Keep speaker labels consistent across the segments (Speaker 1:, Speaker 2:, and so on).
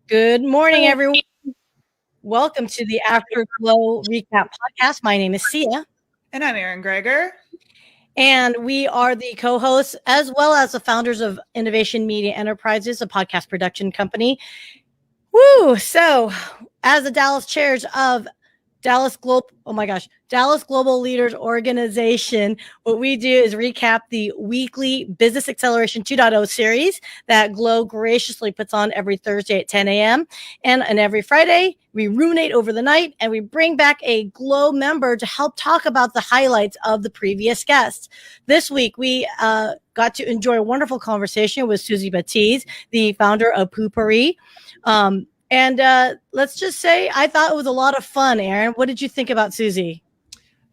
Speaker 1: Good morning, everyone. Welcome to the Afterglow Recap Podcast. My name is Syya.
Speaker 2: And I'm Erin Gregor.
Speaker 1: And we are the co-hosts as well as the founders of Innovation Media Enterprises, a podcast production company. Woo! So, as the Dallas chairs of Dallas Global Leaders Organization, what we do is recap the weekly Business Acceleration 2.0 series that GLO graciously puts on every Thursday at 10 a.m. And every Friday, we ruminate over the night and we bring back a GLO member to help talk about the highlights of the previous guests. This week, we got to enjoy a wonderful conversation with Suzy Batiz, the founder of Poo-Pourri. And let's just say I thought it was a lot of fun, Erin. What did you think about Suzy?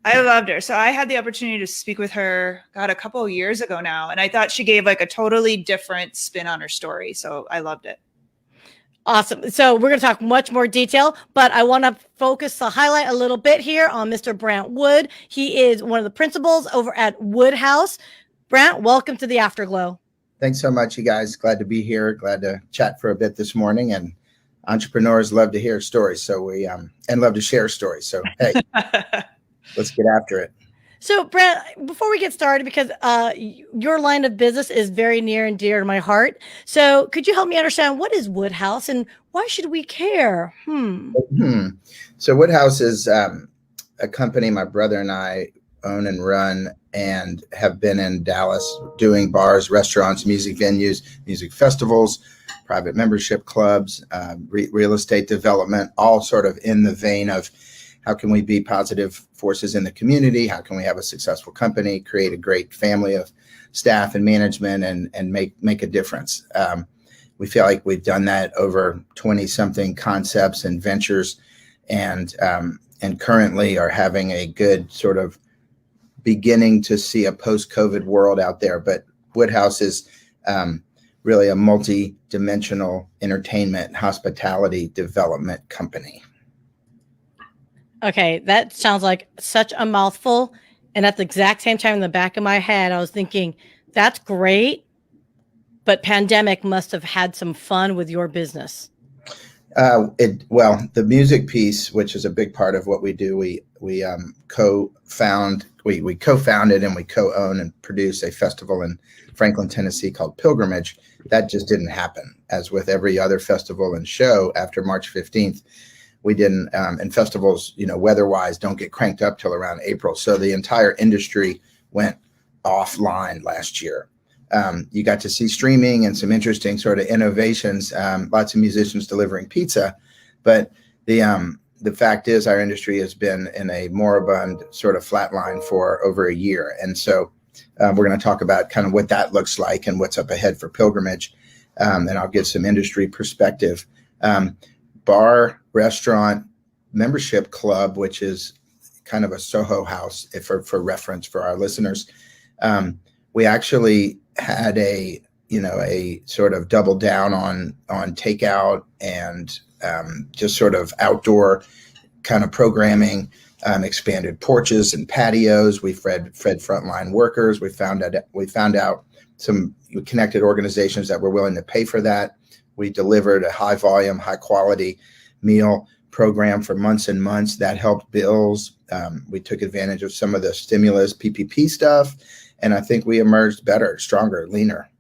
Speaker 2: I loved her. So I had the opportunity to speak with her, a couple of years ago now. And I thought she gave like a totally different spin on her story. So I loved it.
Speaker 1: Awesome. So we're going to talk much more detail, but I want to focus the highlight a little bit here on Mr. Brandt Wood. He is one of the principals over at Wood House. Brandt, welcome to the Afterglow.
Speaker 3: Thanks so much, you guys. Glad to be here. Glad to chat for a bit this morning. And entrepreneurs love to hear stories, so and love to share stories. So hey, let's get after it.
Speaker 1: So Brandt, before we get started, because your line of business is very near and dear to my heart, so could you help me understand what is Wood House and why should we care?
Speaker 3: So Wood House is a company my brother and I own and run, and have been in Dallas doing bars, restaurants, music venues, music festivals, private membership clubs, real estate development, all sort of in the vein of how can we be positive forces in the community? How can we have a successful company, create a great family of staff and management, and make a difference? We feel like we've done that over 20 something concepts and ventures, and currently are having a good sort of beginning to see a post-COVID world out there. But Wood House is really a multi-dimensional entertainment, hospitality development company.
Speaker 1: Okay, that sounds like such a mouthful. And at the exact same time in the back of my head, I was thinking, that's great, but pandemic must have had some fun with your business.
Speaker 3: The music piece, which is a big part of what we do, we co-founded and we co-own and produce a festival in Franklin, Tennessee called Pilgrimage. That just didn't happen. As with every other festival and show, after March 15th, we didn't, and festivals, weather-wise, don't get cranked up till around April. So the entire industry went offline last year. You got to see streaming and some interesting sort of innovations, lots of musicians delivering pizza. But the fact is our industry has been in a moribund sort of flatline for over a year. And so we're going to talk about kind of what that looks like and what's up ahead for Pilgrimage. And I'll give some industry perspective. Bar, restaurant, membership club, which is kind of a Soho house for reference for our listeners. We actually had a sort of double down on takeout and just sort of outdoor kind of programming, expanded porches and patios. We fed frontline workers. We found out some connected organizations that were willing to pay for that. We delivered a high volume, high quality meal program for months and months that helped bills. We took advantage of some of the stimulus PPP stuff. And I think we emerged better, stronger, leaner.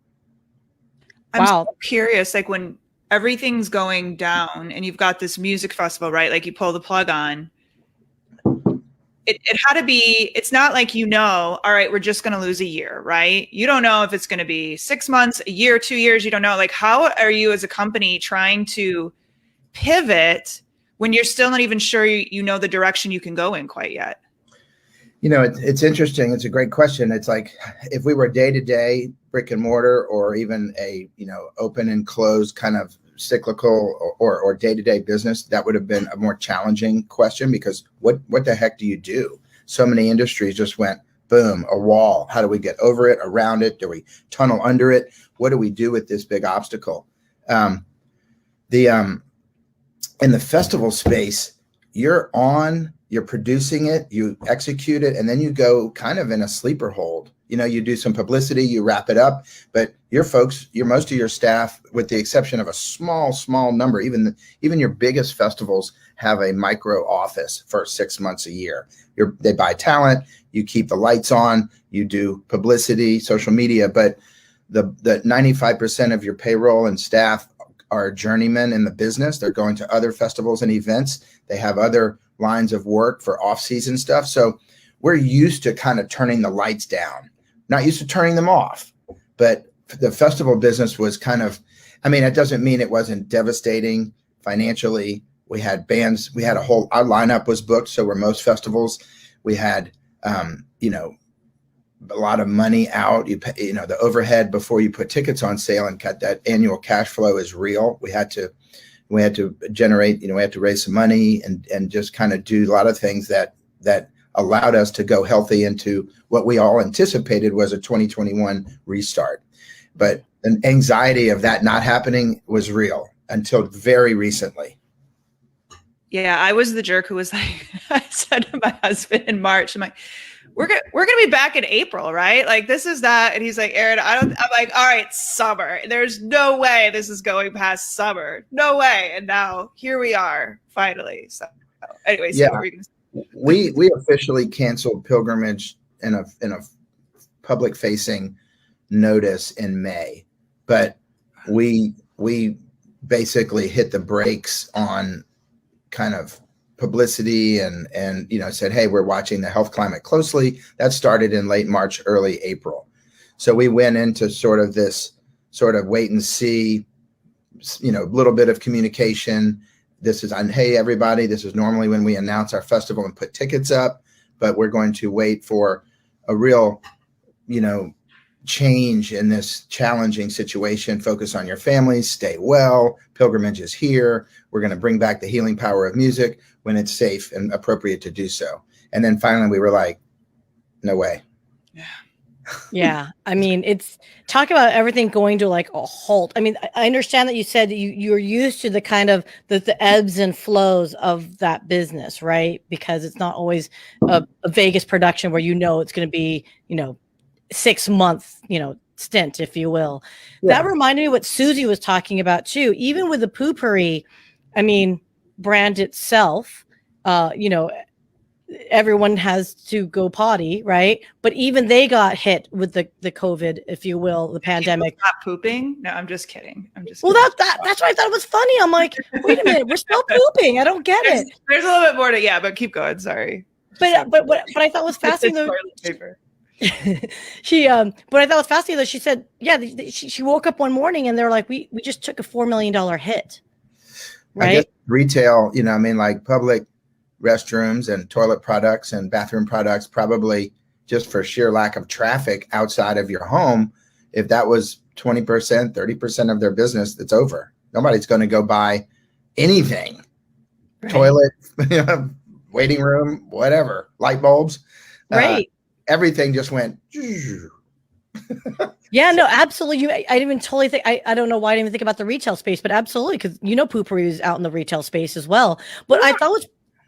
Speaker 2: I'm so curious, like when everything's going down and you've got this music festival, right? Like you pull the plug on, it had to be, it's not like, all right, we're just going to lose a year, right? You don't know if it's going to be 6 months, a year, 2 years. You don't know. Like, how are you as a company trying to pivot when you're still not even sure you know the direction you can go in quite yet?
Speaker 3: It's interesting. It's a great question. It's like if we were day-to-day brick and mortar, or even a, open and closed kind of cyclical or day-to-day business, that would have been a more challenging question, because what the heck do you do? So many industries just went boom, a wall. How do we get over it, around it? Do we tunnel under it? What do we do with this big obstacle? In the festival space, you're on you're producing it, you execute it, and then you go kind of in a sleeper hold. You know, you do some publicity, you wrap it up, but most of your staff, with the exception of a small number, even your biggest festivals have a micro office for 6 months a year. They buy talent, you keep the lights on, you do publicity, social media, but the 95% of your payroll and staff are journeymen in the business. They're going to other festivals and events. They have other lines of work for off-season stuff. So we're used to kind of turning the lights down, not used to turning them off. But the festival business was kind of, I mean, it doesn't mean it wasn't devastating financially. We had bands, our lineup was booked. So were most festivals. We had, a lot of money out. You pay, the overhead before you put tickets on sale and cut that annual cash flow is real. We had to generate, we had to raise some money and just kind of do a lot of things that allowed us to go healthy into what we all anticipated was a 2021 restart. But the anxiety of that not happening was real until very recently.
Speaker 2: Yeah, I was the jerk who was like, I said to my husband in March, I'm like, we're gonna be back in April, right? Like this is that, and he's like, Erin, I'm like, all right, summer. There's no way this is going past summer, no way. And now here we are, finally. So, anyways,
Speaker 3: yeah,
Speaker 2: what were you gonna say?
Speaker 3: We officially canceled pilgrimage in a public facing notice in May, but we basically hit the brakes on kind of publicity and said, hey, we're watching the health climate closely. That started in late March, early April. So we went into sort of this sort of wait and see, little bit of communication. This is on, hey, everybody, this is normally when we announce our festival and put tickets up, but we're going to wait for a real, change in this challenging situation. Focus on your families, stay well. Pilgrimage is here. We're going to bring back the healing power of music when it's safe and appropriate to do so. And then finally we were like, no way.
Speaker 1: Yeah. I mean, it's talk about everything going to like a halt. I mean, I understand that you said that you're used to the kind of the ebbs and flows of that business, right? Because it's not always a Vegas production where it's going to be, 6 month, stint, if you will. Yeah. That reminded me what Suzy was talking about too. Even with the poopery, I mean, brand itself, everyone has to go potty, right? But even they got hit with the COVID, if you will, the pandemic.
Speaker 2: Not pooping? No, I'm just kidding.
Speaker 1: That's why I thought it was funny. I'm like, wait a minute, we're still pooping. I don't get it.
Speaker 2: There's a little bit more to but keep going. Sorry.
Speaker 1: But what I thought was fascinating though. But I thought it was fascinating though. She said, she woke up one morning and they're like, we just took a $4 million hit, right?
Speaker 3: I guess retail, like public restrooms and toilet products and bathroom products, probably just for sheer lack of traffic outside of your home. If that was 20%, 30% of their business, it's over. Nobody's going to go buy anything, right. Toilet, waiting room, whatever, light bulbs,
Speaker 1: right.
Speaker 3: Everything just went.
Speaker 1: Yeah, no, absolutely. I didn't even totally think. I don't know why I didn't even think about the retail space, but absolutely, because poopery is out in the retail space as well. But yeah.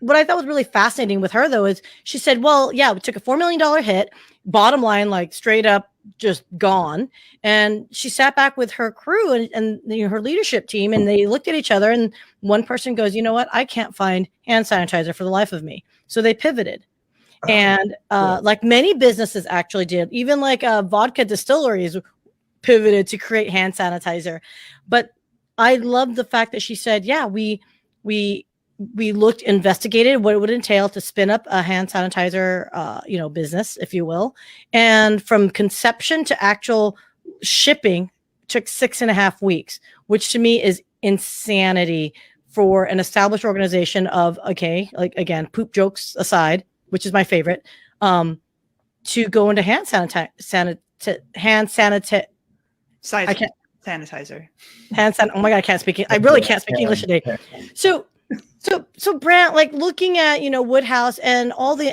Speaker 1: What I thought was really fascinating with her though is she said, well, yeah, we took a $4 million hit, bottom line, like straight up just gone. And she sat back with her crew and her leadership team, and they looked at each other, and one person goes, you know what? I can't find hand sanitizer for the life of me. So they pivoted. And like many businesses actually did, even like vodka distilleries pivoted to create hand sanitizer. But I love the fact that she said, yeah, we investigated what it would entail to spin up a hand sanitizer, business, if you will. And from conception to actual shipping took 6.5 weeks, which to me is insanity for an established organization of, okay, like again, poop jokes aside, which is my favorite, to go into hand sanitizer. Oh my God, I can't speak. I really can't speak English today. So Brandt, like looking at, Woodhouse and all the,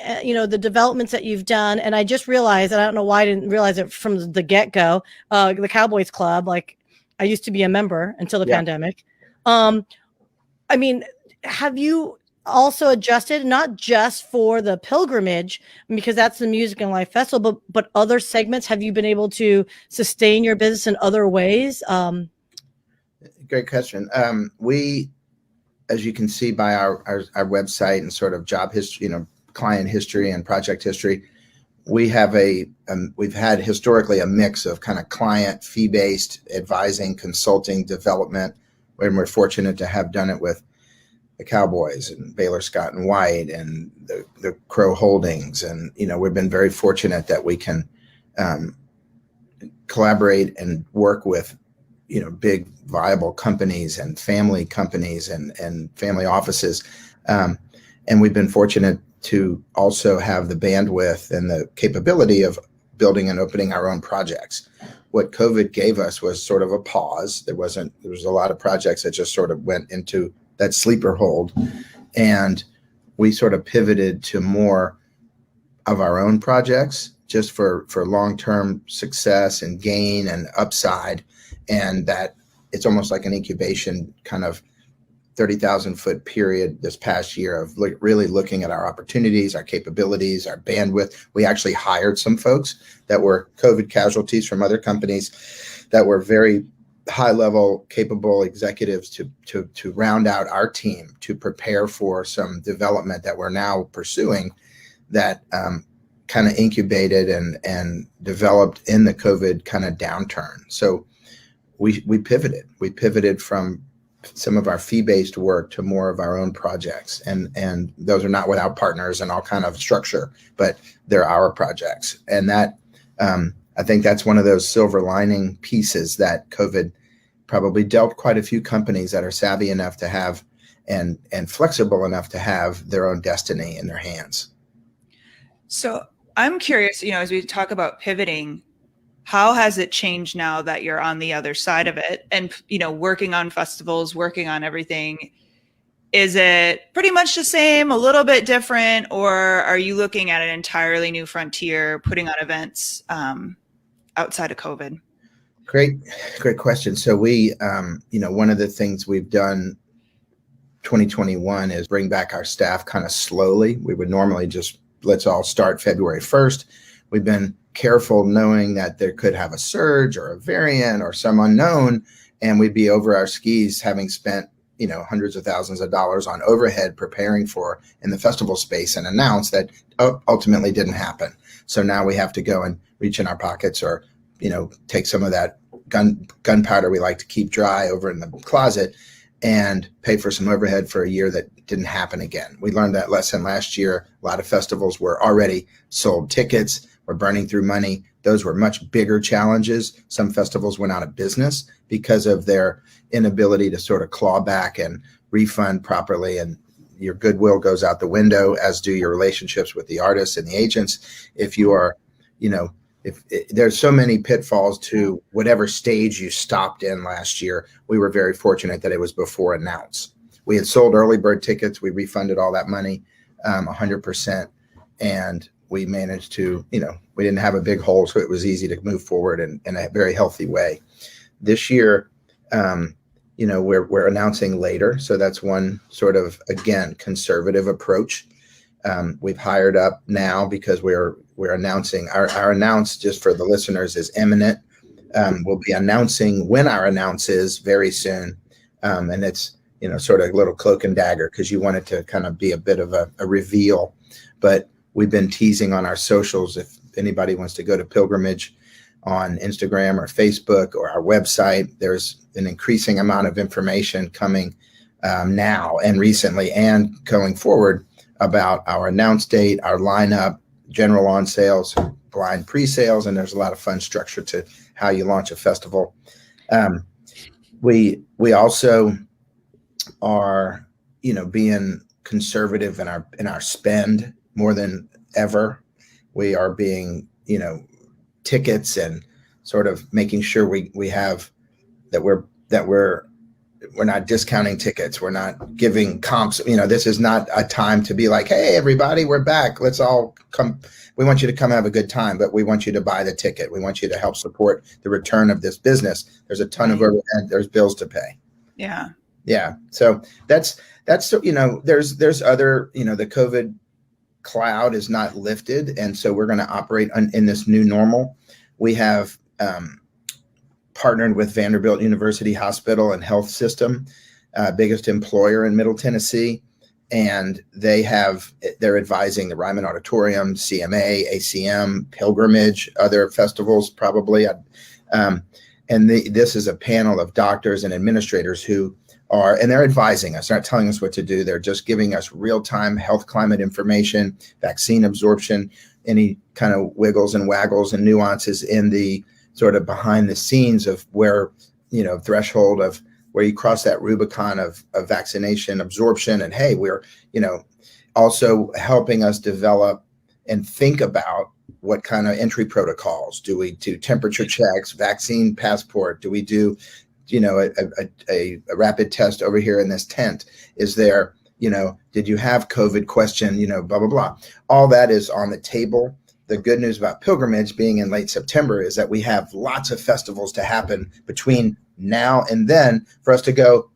Speaker 1: the developments that you've done. And I just realized, and I don't know why I didn't realize it from the get-go, the Cowboys Club, like I used to be a member until the pandemic. I mean, have you also adjusted, not just for the pilgrimage, because that's the Music and Life Festival, but other segments? Have you been able to sustain your business in other ways?
Speaker 3: Great question. We, as you can see by our website and sort of job history, client history and project history, we have we've had historically a mix of kind of client fee-based advising, consulting, development, when we're fortunate to have done it with the Cowboys and Baylor Scott and White and the Crow Holdings. And, we've been very fortunate that we can collaborate and work with, big viable companies and family companies and family offices. And we've been fortunate to also have the bandwidth and the capability of building and opening our own projects. What COVID gave us was sort of a pause. There was a lot of projects that just sort of went into that sleeper hold. And we sort of pivoted to more of our own projects just for long-term success and gain and upside. And that it's almost like an incubation kind of 30,000 foot period this past year of really looking at our opportunities, our capabilities, our bandwidth. We actually hired some folks that were COVID casualties from other companies that were very high level, capable executives to round out our team, to prepare for some development that we're now pursuing that kind of incubated and developed in the COVID kind of downturn. So we pivoted from some of our fee-based work to more of our own projects, and those are not without partners and all kind of structure, but they're our projects. And that I think that's one of those silver lining pieces that COVID probably dealt quite a few companies that are savvy enough to have and flexible enough to have their own destiny in their hands.
Speaker 2: So I'm curious, as we talk about pivoting, how has it changed now that you're on the other side of it and, working on festivals, working on everything? Is it pretty much the same, a little bit different, or are you looking at an entirely new frontier, putting on events outside of COVID?
Speaker 3: Great question. So we, one of the things we've done 2021 is bring back our staff kind of slowly. We would normally just let's all start February 1st. We've been careful knowing that there could have a surge or a variant or some unknown, and we'd be over our skis having spent, hundreds of thousands of dollars on overhead preparing for in the festival space and announce that ultimately didn't happen. So now we have to go and reach in our pockets or, take some of that gunpowder we like to keep dry over in the closet and pay for some overhead for a year that didn't happen again. We learned that lesson last year. A lot of festivals were already sold tickets, were burning through money. Those were much bigger challenges. Some festivals went out of business because of their inability to sort of claw back and refund properly. And your goodwill goes out the window, as do your relationships with the artists and the agents. If you are, if there's so many pitfalls to whatever stage you stopped in last year, we were very fortunate that it was before announce. We had sold early bird tickets. We refunded all that money, 100%. And we managed to, we didn't have a big hole, so it was easy to move forward in a very healthy way. This year, we're announcing later. So that's one sort of, again, conservative approach. We've hired up now because we're announcing our announce, just for the listeners, is imminent. We'll be announcing when our announce is very soon. And it's, sort of a little cloak and dagger because you want it to kind of be a bit of a reveal. But we've been teasing on our socials. If anybody wants to go to Pilgrimage on Instagram or Facebook or our website, there's an increasing amount of information coming now and recently and going forward about our announce date, our lineup, general on sales, blind pre-sales, and there's a lot of fun structure to how you launch a festival. We also are, being conservative in our spend more than ever. We are being, tickets and sort of making sure we have that we're not discounting tickets. We're not giving comps. This is not a time to be like, hey, everybody, we're back. Let's all come. We want you to come have a good time, but we want you to buy the ticket. We want you to help support the return of this business. There's a ton of overhead. There's bills to pay.
Speaker 2: Yeah.
Speaker 3: Yeah. So that's, there's other, the COVID cloud is not lifted. And so we're going to operate in this new normal. We have partnered with Vanderbilt University Hospital and Health System, biggest employer in Middle Tennessee. And they're advising the Ryman Auditorium, CMA, ACM, Pilgrimage, other festivals probably. This is a panel of doctors and administrators who and they're advising us, not telling us what to do. They're just giving us real-time health climate information, vaccine absorption, any kind of wiggles and waggles and nuances in the sort of behind the scenes of where, threshold of where you cross that Rubicon of vaccination absorption. And hey, we're, also helping us develop and think about what kind of entry protocols. Do we do temperature checks, vaccine passport? Do we do, a rapid test over here in this tent? Is there, did you have COVID question, blah, blah, blah. All that is on the table. The good news about Pilgrimage being in late September is that we have lots of festivals to happen between now and then for us to go,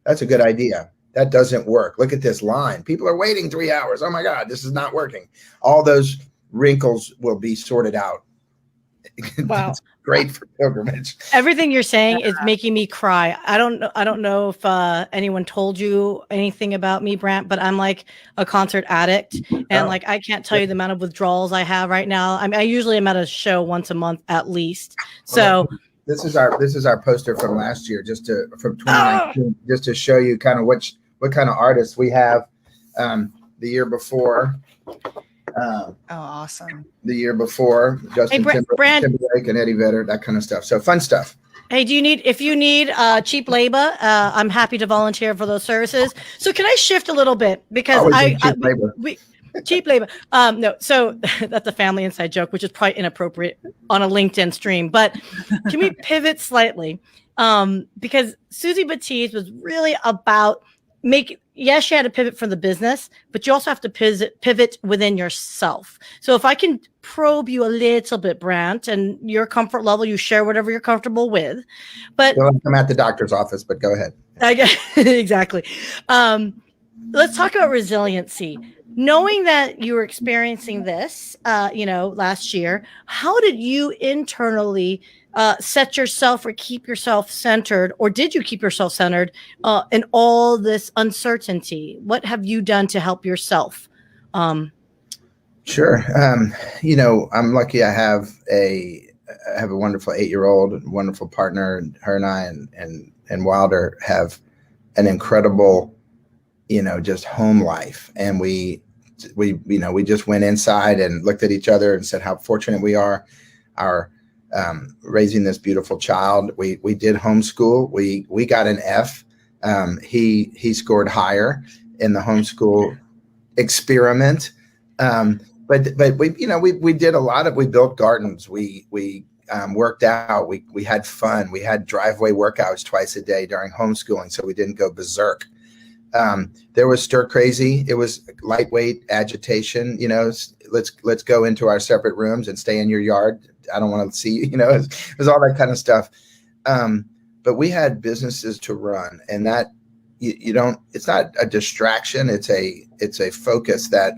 Speaker 3: that's a good idea. That doesn't work. Look at this line. People are waiting 3 hours. Oh my God, this is not working. All those wrinkles will be sorted out.
Speaker 1: Wow.
Speaker 3: It's great for Pilgrimage.
Speaker 1: Everything you're saying is making me cry. I don't know if anyone told you anything about me, Brandt, but I'm like a concert addict, and like I can't tell you the amount of withdrawals I have right now. I usually am at a show once a month at least. So
Speaker 3: this is our poster from last year, from 2019, just to show you kind of what kind of artists we have. The year before.
Speaker 2: Awesome.
Speaker 3: The year before, Justin Timberlake and Eddie Vedder, that kind of stuff. So fun stuff.
Speaker 1: Hey, if you need cheap labor, I'm happy to volunteer for those services. So can I shift a little bit because cheap labor. No, so that's a family inside joke, which is probably inappropriate on a LinkedIn stream. But can we pivot slightly? Because Suzy Batiz was really about yes, you had to pivot for the business, but you also have to pivot within yourself. So if I can probe you a little bit, Brandt, and your comfort level, you share whatever you're comfortable with. But
Speaker 3: I'm at the doctor's office, but go ahead.
Speaker 1: Exactly. Let's talk about resiliency. Knowing that you were experiencing this, last year, how did you internally set yourself or keep yourself centered, or did you keep yourself centered in all this uncertainty? What have you done to help yourself?
Speaker 3: Sure. I'm lucky. I have a wonderful 8-year-old, wonderful partner, and her and I and Wilder have an incredible, just home life. And we just went inside and looked at each other and said how fortunate we are. Raising this beautiful child. We did homeschool. We got an F. He scored higher in the homeschool experiment. But we did a lot of, we built gardens. We worked out. We had fun. We had driveway workouts twice a day during homeschooling, so we didn't go berserk. There was stir crazy. It was lightweight agitation. Let's go into our separate rooms and stay in your yard. I don't want to see you. It was all that kind of stuff. But we had businesses to run, and that it's not a distraction. It's a focus that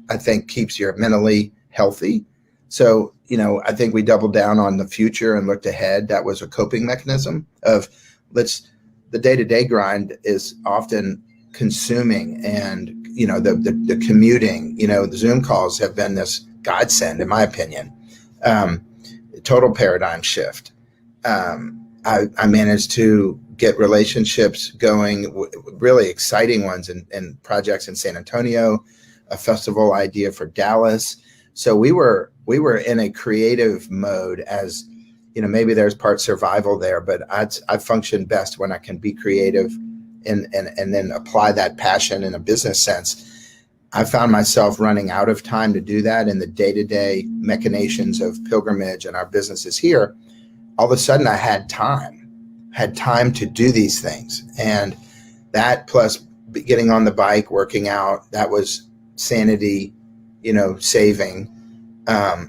Speaker 3: I think keeps you mentally healthy. So, I think we doubled down on the future and looked ahead. That was a coping mechanism of the day-to-day grind is often consuming, and, the commuting, the Zoom calls have been this godsend, in my opinion. Total paradigm shift. I managed to get relationships going, really exciting ones and projects in San Antonio, a festival idea for Dallas. So we were in a creative mode, as maybe there's part survival there, but I function best when I can be creative and then apply that passion in a business sense. I found myself running out of time to do that in the day-to-day machinations of Pilgrimage and our businesses here. All of a sudden I had time to do these things. And that plus getting on the bike, working out, that was sanity, saving. I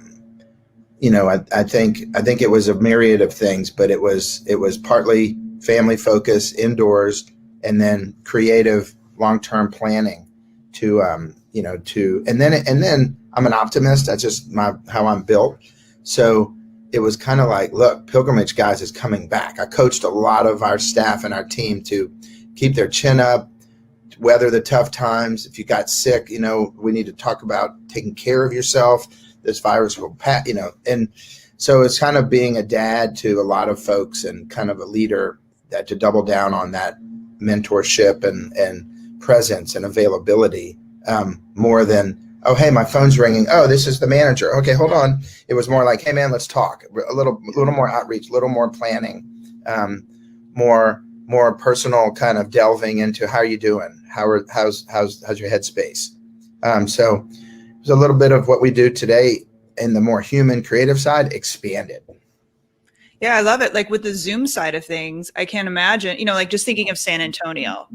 Speaker 3: think it was a myriad of things, but it was partly family focus, indoors, and then creative long-term planning to and then I'm an optimist. That's just how I'm built. So it was kind of like, look, Pilgrimage Guys is coming back. I coached a lot of our staff and our team to keep their chin up, weather the tough times. If you got sick, we need to talk about taking care of yourself. This virus will pass, and so it's kind of being a dad to a lot of folks and kind of a leader that to double down on that mentorship and presence and availability, more than, oh, hey, my phone's ringing. Oh, this is the manager. Okay, hold on. It was more like, hey, man, let's talk. A little more outreach, a little more planning, more personal kind of delving into how are you doing? How's your headspace? So there's a little bit of what we do today in the more human creative side expanded.
Speaker 2: Yeah, I love it. Like with the Zoom side of things, I can't imagine, like just thinking of San Antonio.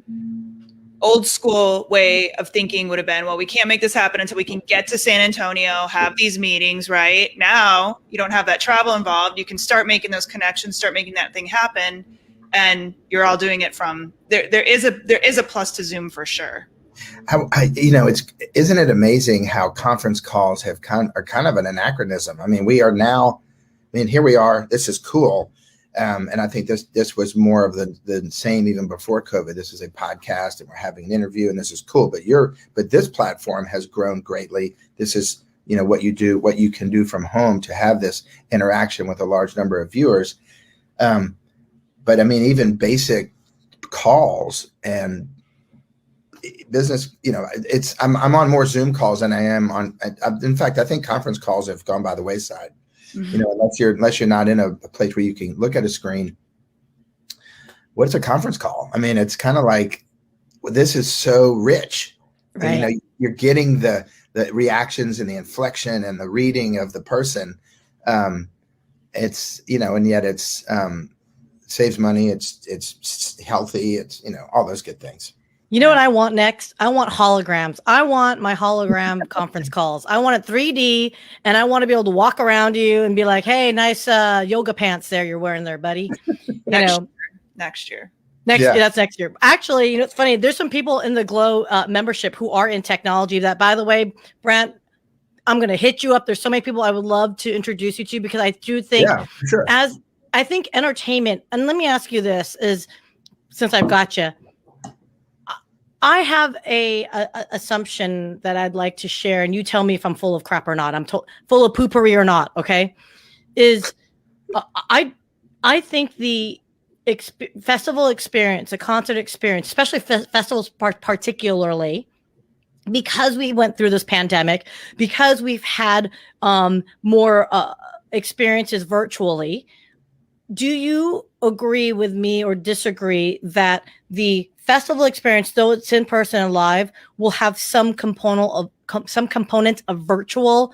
Speaker 2: Old school way of thinking would have been, well, we can't make this happen until we can get to San Antonio, have these meetings, right? Now you don't have that travel involved. You can start making those connections, start making that thing happen. And you're all doing it from there. There is a plus to Zoom for sure.
Speaker 3: Isn't it amazing how conference calls are kind of an anachronism? I mean, here we are. This is cool. And I think this was more of the same even before COVID. This is a podcast and we're having an interview and this is cool. But this platform has grown greatly. This is, what you can do from home to have this interaction with a large number of viewers. But I mean, even basic calls and business, I'm on more Zoom calls than I am on. In fact, I think conference calls have gone by the wayside. Mm-hmm. Unless you're not in a place where you can look at a screen. What's a conference call? I mean, it's kind of like, this is so rich.
Speaker 1: Right.
Speaker 3: You're getting the reactions and the inflection and the reading of the person. It's and yet it's saves money. It's healthy. It's all those good things.
Speaker 1: You know what I want next? I want holograms. I want my hologram conference calls. I want it 3D, and I want to be able to walk around you and be like, "Hey, nice yoga pants there you're wearing there, buddy."
Speaker 2: Next year.
Speaker 1: That's next year. Actually, it's funny. There's some people in the GLO membership who are in technology. That, by the way, Brandt, I'm going to hit you up. There's so many people I would love to introduce you to because I do think,
Speaker 3: sure.
Speaker 1: as I think entertainment. And let me ask you this: since I've got you. I have a assumption that I'd like to share, and you tell me if I'm full of crap or not. I'm full of poopery or not. Okay, I think the festival experience, the concert experience, especially festivals particularly, because we went through this pandemic, because we've had more experiences virtually. Do you agree with me or disagree that the festival experience, though it's in person and live, will have some component of virtual?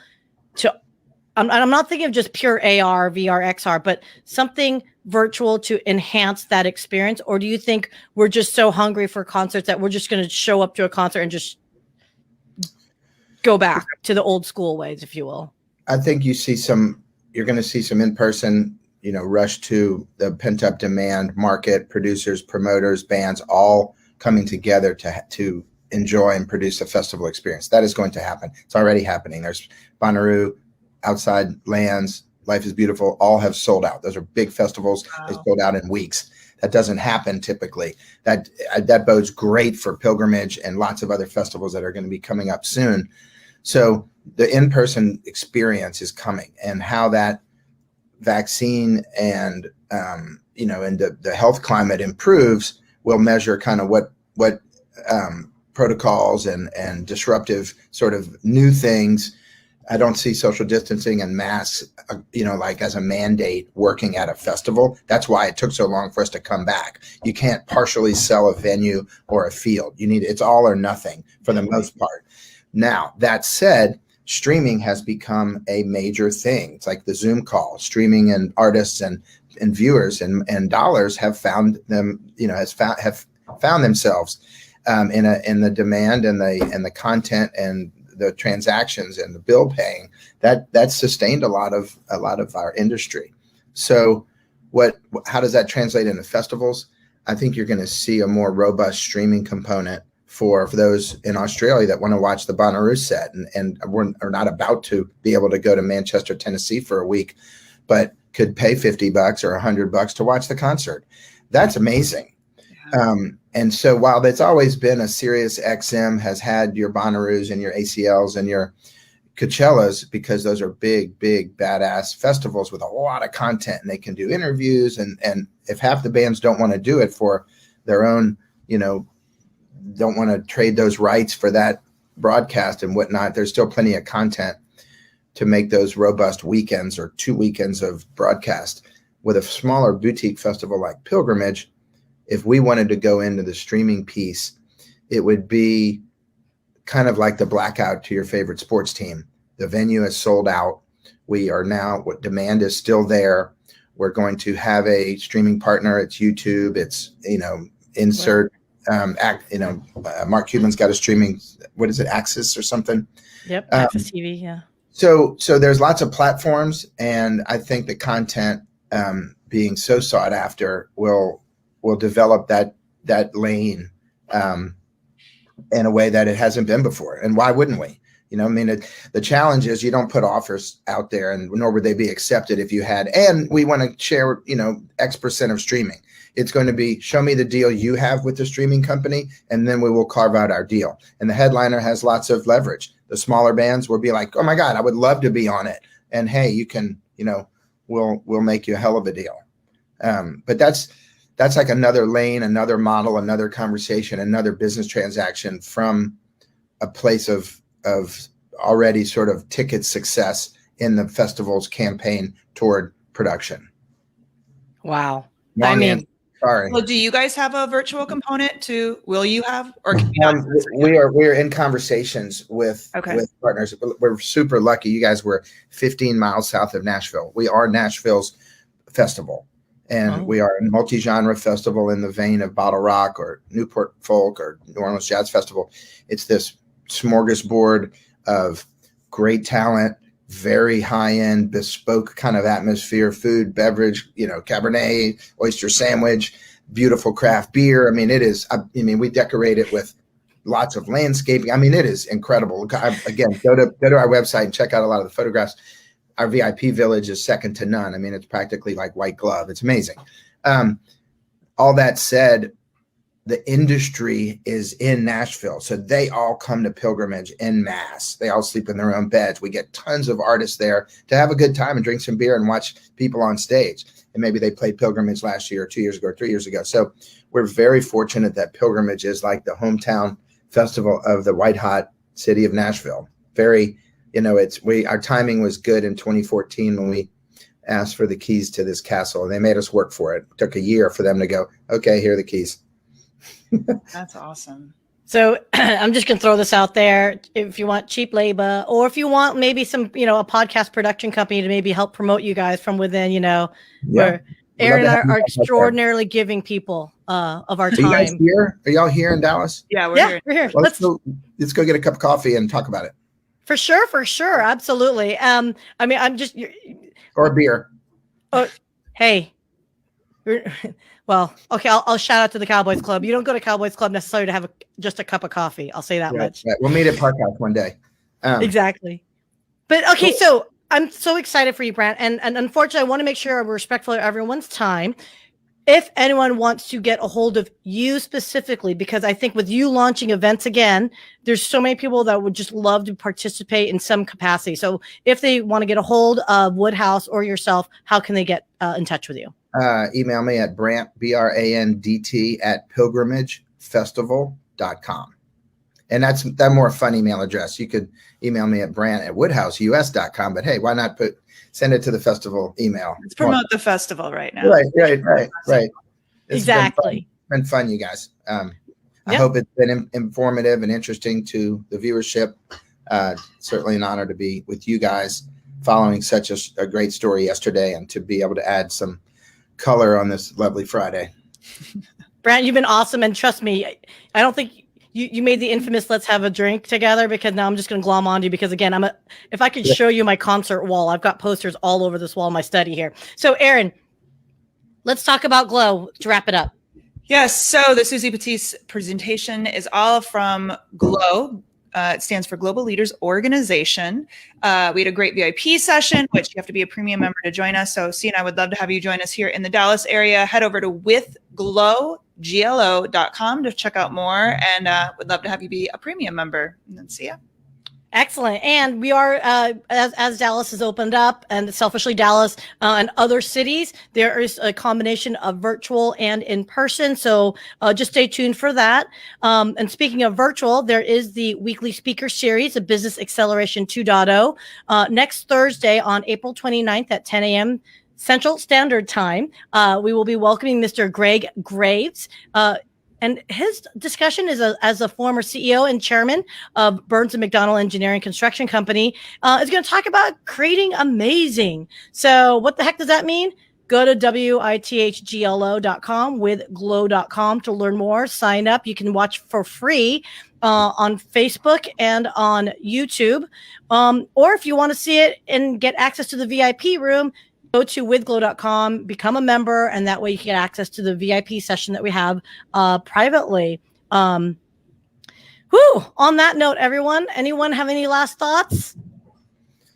Speaker 1: I'm not thinking of just pure AR, VR, XR, but something virtual to enhance that experience? Or do you think we're just so hungry for concerts that we're just going to show up to a concert and just go back to the old school ways, if you will?
Speaker 3: I think you're going to see some in-person, rush to the pent-up demand market, producers, promoters, bands, all coming together to enjoy and produce a festival experience. That is going to happen. It's already happening. There's Bonnaroo, Outside Lands, Life is Beautiful, all have sold out. Those are big festivals. Wow. They sold out in weeks. That doesn't happen typically. That bodes great for Pilgrimage and lots of other festivals that are going to be coming up soon. So the in-person experience is coming, and how that vaccine and and the health climate improves will measure kind of what protocols and disruptive sort of new things. I don't see social distancing and masks, like as a mandate working at a festival. That's why it took so long for us to come back. You can't partially sell a venue or a field. It's all or nothing for the most part. Now, that said, streaming has become a major thing. It's like the Zoom call, streaming, and artists and viewers and dollars have found them, have found themselves in the demand and the content and the transactions and the bill paying that's sustained a lot of our industry. So how does that translate into festivals? I think you're going to see a more robust streaming component for those in Australia that want to watch the Bonnaroo set and are not about to be able to go to Manchester, Tennessee for a week, but could pay $50 or $100 to watch the concert. That's amazing. Yeah. And so while that's always been a Sirius XM has had your Bonnaroos and your ACLs and your Coachellas, because those are big, big, badass festivals with a lot of content, and they can do interviews. And if half the bands don't want to do it for their own, don't want to trade those rights for that broadcast and whatnot, there's still plenty of content to make those robust weekends or 2 weekends of broadcast. With a smaller boutique festival like Pilgrimage, if we wanted to go into the streaming piece, it would be kind of like the blackout to your favorite sports team. The venue is sold out. We are now, what demand is still there. We're going to have a streaming partner. It's YouTube. It's, insert, Mark Cuban's got a streaming, what is it? Axis or something.
Speaker 1: Yep. Axis TV. Yeah.
Speaker 3: So there's lots of platforms, and I think the content being so sought after will develop that lane in a way that it hasn't been before. And why wouldn't we? The challenge is you don't put offers out there, and nor would they be accepted if you had, and we want to share, X% of streaming. It's going to be, show me the deal you have with the streaming company, and then we will carve out our deal. And the headliner has lots of leverage. The smaller bands will be like, oh my God, I would love to be on it. And hey, you can, we'll make you a hell of a deal. But that's like another lane, another model, another conversation, another business transaction from a place of already sort of ticket success in the festival's campaign toward production.
Speaker 1: Wow.
Speaker 3: Sorry.
Speaker 2: Well, do you guys have a virtual component too? Will you have, or can
Speaker 3: we're in conversations with partners. We're super lucky. You guys were 15 miles south of Nashville. We are Nashville's festival. And we are a multi-genre festival in the vein of Bottle Rock or Newport Folk or New Orleans Jazz Festival. It's this smorgasbord of great talent, very high-end, bespoke kind of atmosphere, food, beverage, Cabernet, oyster sandwich, beautiful craft beer. It is, we decorate it with lots of landscaping. It is incredible. Again, go to our website and check out a lot of the photographs. Our VIP village is second to none. It's practically like white glove. It's amazing. All that said, the industry is in Nashville. So they all come to Pilgrimage en masse. They all sleep in their own beds. We get tons of artists there to have a good time and drink some beer and watch people on stage. And maybe they played Pilgrimage last year, or 2 years ago, or 3 years ago. So we're very fortunate that Pilgrimage is like the hometown festival of the white hot city of Nashville. Very, our timing was good in 2014 when we asked for the keys to this castle, and they made us work for it. It took a year for them to go, okay, here are the keys.
Speaker 2: That's awesome.
Speaker 1: So I'm just going to throw this out there. If you want cheap labor, or if you want maybe some, a podcast production company to maybe help promote you guys from within, where Erin and I are extraordinarily giving people of our time.
Speaker 3: Are you guys here? Are y'all here in Dallas?
Speaker 2: Yeah, we're here.
Speaker 3: Well, let's go get a cup of coffee and talk about it.
Speaker 1: For sure. Absolutely. I'm just.
Speaker 3: Or a beer.
Speaker 1: Oh, hey. Well, okay, I'll shout out to the Cowboys Club. You don't go to Cowboys Club necessarily to have just a cup of coffee. I'll say that much.
Speaker 3: Right. We'll meet at Park House one day.
Speaker 1: Exactly. But okay, so I'm so excited for you, Brandt. And unfortunately, I want to make sure we're respectful of everyone's time. If anyone wants to get a hold of you specifically, because I think with you launching events again, there's so many people that would just love to participate in some capacity. So if they want to get a hold of Woodhouse or yourself, how can they get in touch with you?
Speaker 3: Email me at Brandt, BRANDT @pilgrimagefestival.com. And that's that more fun email address. You could email me at Brandt@woodhouseus.com, but hey, why not send it to the festival email?
Speaker 2: Let's promote the festival right now.
Speaker 3: Right.
Speaker 1: Exactly.
Speaker 3: It's been fun, you guys. I hope it's been informative and interesting to the viewership. Certainly an honor to be with you guys following such a great story yesterday, and to be able to add some color on this lovely Friday.
Speaker 1: Brandt, you've been awesome. And trust me, I don't think you made the infamous let's have a drink together, because now I'm just going to glom onto you, because again, if I could show you my concert wall, I've got posters all over this wall in my study here. So Erin, let's talk about GLO to wrap it up.
Speaker 2: Yes. So the Suzy Batiz presentation is all from GLO. It stands for Global Leaders Organization. We had a great VIP session, which you have to be a premium member to join us. So Syya and I would love to have you join us here in the Dallas area. Head over to withglo.com to check out more, and would love to have you be a premium member. And then Syya.
Speaker 1: Excellent. And we are, as Dallas has opened up, and selfishly Dallas and other cities, there is a combination of virtual and in person. So just stay tuned for that. And speaking of virtual, there is the weekly speaker series, the Business Acceleration 2.0, next Thursday on April 29th at 10 a.m. Central Standard Time. We will be welcoming Mr. Greg Graves. And his discussion is as a former CEO and chairman of Burns and McDonnell Engineering Construction Company, is going to talk about creating amazing. So what the heck does that mean? Go to withglo.com, withglo.com to learn more. Sign up. You can watch for free on Facebook and on YouTube. Or if you want to see it and get access to the VIP room, go to withglo.com, become a member, and that way you can get access to the VIP session that we have privately. On that note, everyone, anyone have any last thoughts?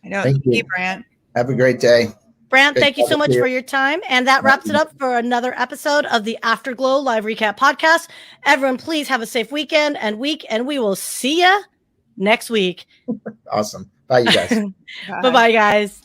Speaker 2: I know.
Speaker 3: Thank you,
Speaker 2: Brandt.
Speaker 3: Have a great day.
Speaker 1: Brandt, thank you so much for your time. And that wraps it up for another episode of the Afterglow Live Recap Podcast. Everyone, please have a safe weekend and week, and we will see you next week.
Speaker 3: Awesome. Bye, you guys.
Speaker 1: Bye-bye, guys.